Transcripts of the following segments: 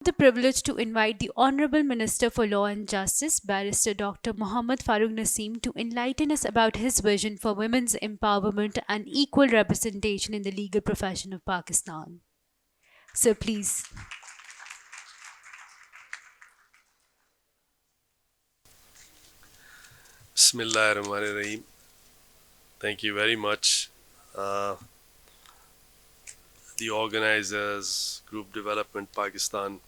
The privilege to invite the Honorable Minister for Law and Justice, Barrister Dr. Muhammad Farogh Naseem, to enlighten us about his vision for women's empowerment and equal representation in the legal profession of Pakistan. So please. Bismillahirrahmanirrahim. Thank you very much. Uh, the organizers, Group Development Pakistan,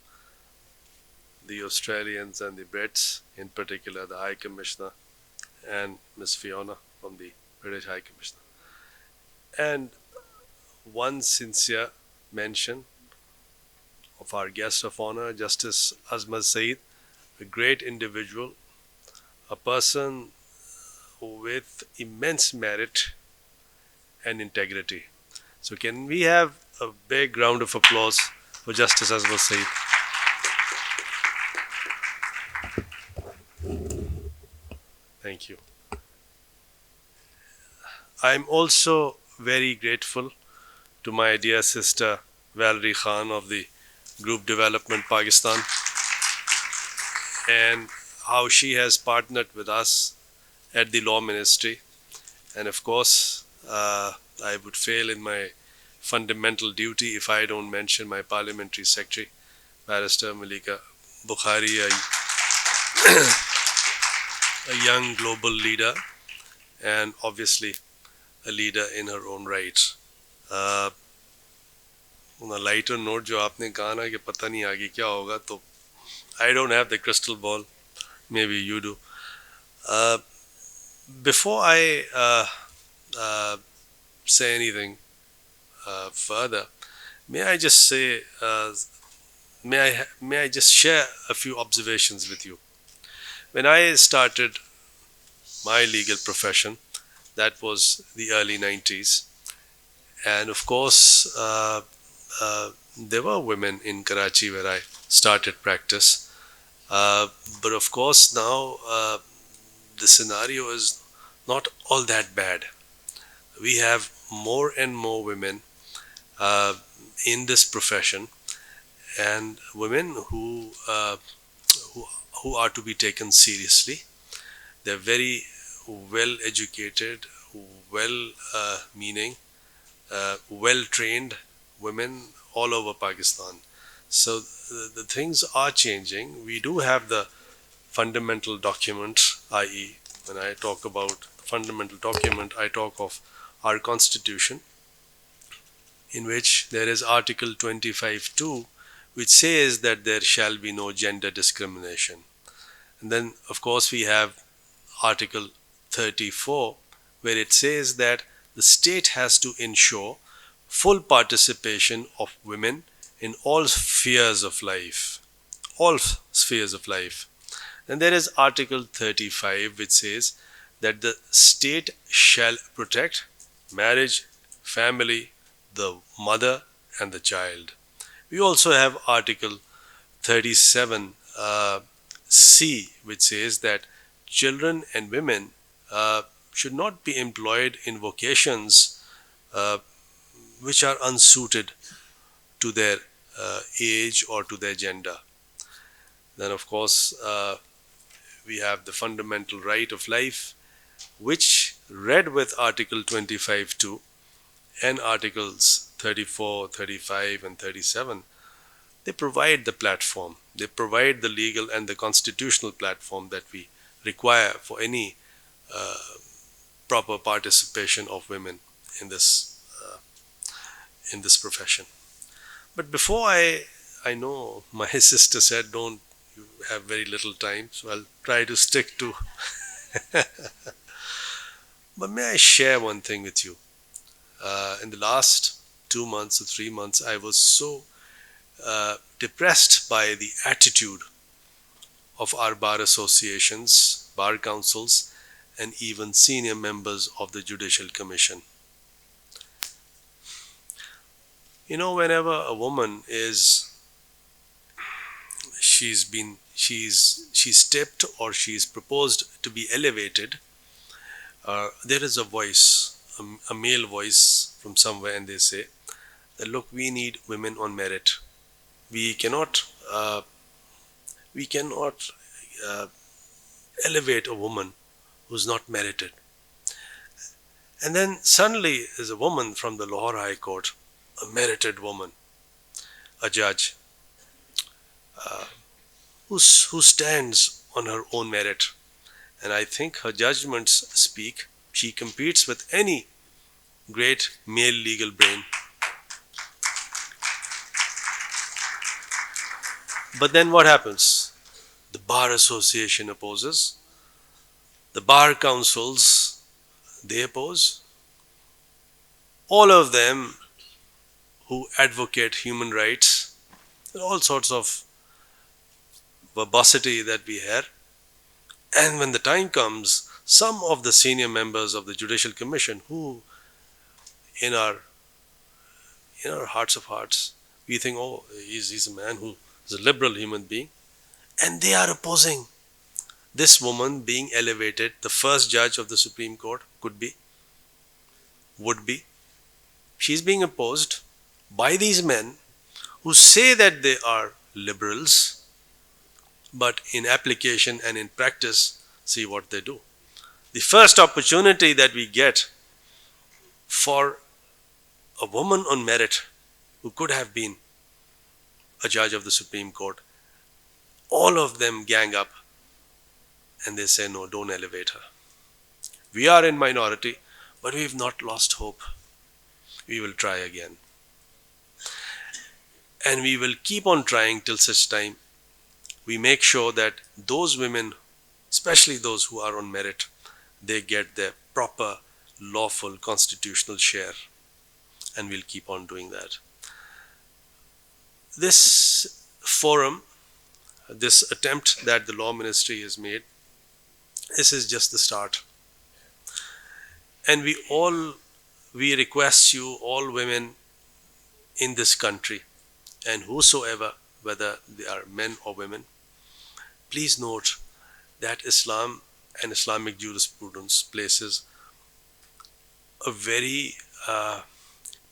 the Australians and the Brits, in particular the High Commissioner, and Miss Fiona from the British High Commissioner. And one sincere mention of our guest of honor, Justice Azmaz Saeed, a great individual, a person with immense merit and integrity. So, can we have a big round of applause for Justice Azmaz Saeed? Thank you. I'm also very grateful to my dear sister Valerie Khan of the Group Development Pakistan and how she has partnered with us at the Law Ministry. And of course, I would fail in my fundamental duty if I don't mention my Parliamentary Secretary, Barrister Malika Bukhari, a young global leader and obviously a leader in her own right. On a lighter note, जो आपने कहा ना कि पता नहीं आगे क्या होगा, तो I don't have the crystal ball. Maybe you do. Uh, Before I say anything further, may I just say, may I just share a few observations with you? When I started my legal profession, that was the early 90s, and of course, there were women in Karachi where I started practice. But of course, now the scenario is not all that bad. We have more and more women uh, in this profession, and women who who are to be taken seriously. They're very well educated, well meaning, well trained women all over Pakistan. So the things are changing. We do have the fundamental document, i.e., when I talk about fundamental document, I talk of our constitution, in which there is Article 25(2), which says that there shall be no gender discrimination. And then, of course, we have Article 34, where it says that the state has to ensure full participation of women in all spheres of life. All spheres of life. And there is Article 35, which says that the state shall protect marriage, family, the mother, and the child. We also have Article 37 C, which says that children and women should not be employed in vocations uh, which are unsuited to their age or to their gender. Then, of course, we have the fundamental right of life, which read with Article 25(2) and Articles 34, 35, and 37, they provide the platform. They provide the legal and the constitutional platform that we require for any uh, proper participation of women in this profession. But before I know my sister said don't you have very little time, so I'll try to stick to. But may I share one thing with you? In the last 2 months or 3 months, I was so depressed by the attitude of our bar associations, bar councils, and even senior members of the Judicial Commission. You know, whenever a woman is, she's tipped or she's proposed to be elevated, there is a voice, a male voice from somewhere, and they say that look, we need women on merit. We cannot uh, we cannot uh, elevate a woman who's not merited. And then suddenly there's a woman from the Lahore High Court, a merited woman, a judge, who stands on her own merit. And I think her judgments speak. She competes with any great male legal brain. But then what happens? The Bar Association opposes, the Bar Councils, they oppose. All of them who advocate human rights, all sorts of verbosity that we hear. And when the time comes, some of the senior members of the Judicial Commission, who in our hearts of hearts, we think, oh, he's a man who is a liberal human being, and they are opposing this woman being elevated. The first judge of the Supreme Court would be. She's being opposed by these men who say that they are liberals, but in application and in practice, see what they do. The first opportunity that we get for a woman on merit who could have been a judge of the Supreme Court, all of them gang up and they say, no, don't elevate her. We are in minority, but we've not lost hope. We will try again. And we will keep on trying till such time we make sure that those women, especially those who are on merit, they get their proper, lawful, constitutional share. And we'll keep on doing that. This forum, this attempt that the Law Ministry has made, this is just the start. And we request you, all women in this country, and whosoever, whether they are men or women, please note that Islam and Islamic jurisprudence places a very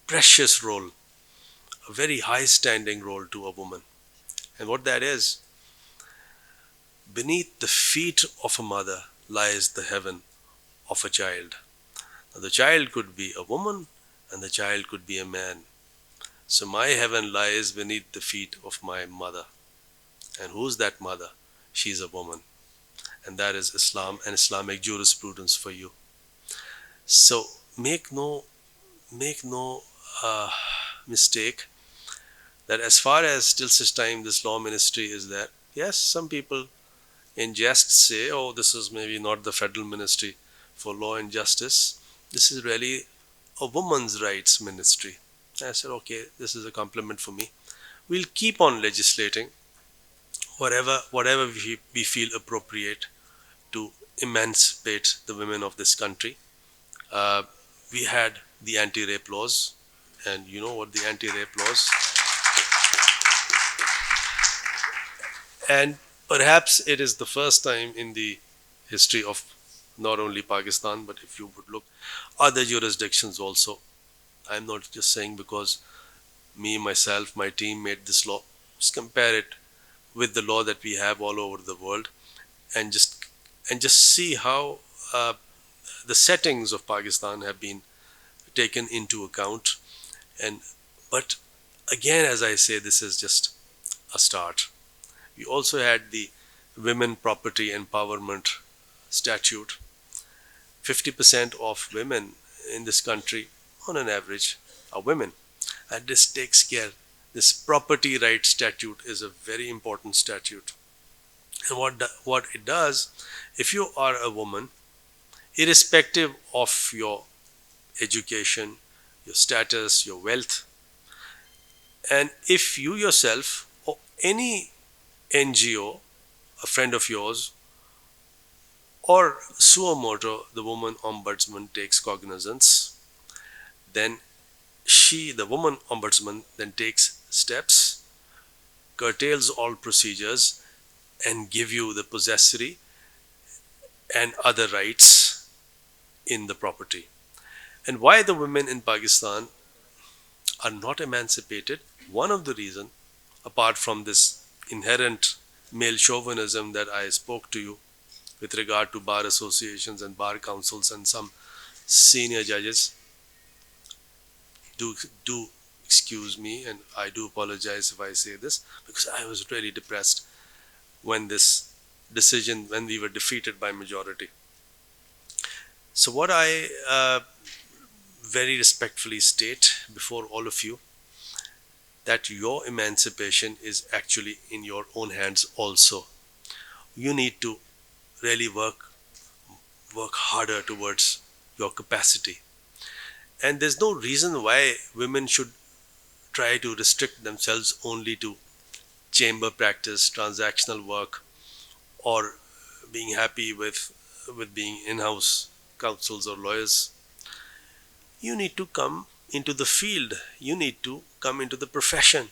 precious role, a very high standing role to a woman. And what that is, beneath the feet of a mother lies the heaven of a child. Now, the child could be a woman and the child could be a man. So my heaven lies beneath the feet of my mother. And who's that mother? She's a woman. And that is Islam and Islamic jurisprudence for you. So make no mistake that as far as till such time this Law Ministry is there, yes, some people in jest say, oh, this is maybe not the Federal Ministry for Law and Justice. This is really a woman's rights ministry. I said, okay, this is a compliment for me. We'll keep on legislating whatever we feel appropriate to emancipate the women of this country. We had the anti-rape laws, and you know what the anti-rape laws. And perhaps it is the first time in the history of not only Pakistan, but if you would look other jurisdictions also. I'm not just saying because me, myself, my team made this law. Just compare it with the law that we have all over the world, and just see how the settings of Pakistan have been taken into account. And but again, as I say, this is just a start. We also had the Women Property Empowerment Statute. 50% of women in this country, on an average, are women. And this takes care. This property rights statute is a very important statute. And what it does, if you are a woman, irrespective of your education, your status, your wealth, and if you yourself or any NGO, a friend of yours, or suo moto, the woman ombudsman takes cognizance, then the woman ombudsman, then takes steps, curtails all procedures, and give you the possessory and other rights in the property. And why the women in Pakistan are not emancipated? One of the reasons, apart from this inherent male chauvinism that I spoke to you with regard to bar associations and bar councils and some senior judges, do excuse me, and I do apologize if I say this, because I was really depressed when this decision, when we were defeated by majority. So what I very respectfully state before all of you, that your emancipation is actually in your own hands also. You need to really work harder towards your capacity. And there's no reason why women should try to restrict themselves only to chamber practice, transactional work, or being happy with being in-house counsels or lawyers. You need to come into the field. You need to come into the profession.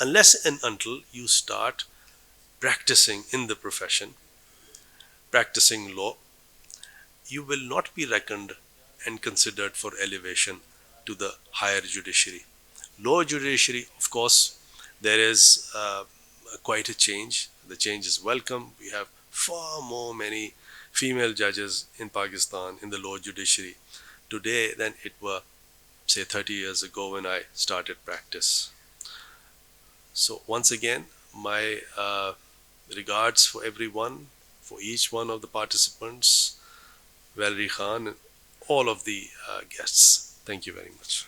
Unless and until you start practicing in the profession, practicing law, you will not be reckoned and considered for elevation to the higher judiciary. Lower judiciary, of course, there is quite a change. The change is welcome. We have far more many female judges in Pakistan in the lower judiciary today than it were, say, 30 years ago when I started practice. So once again, my regards for everyone, for each one of the participants, Valerie Khan, and all of the guests. Thank you very much.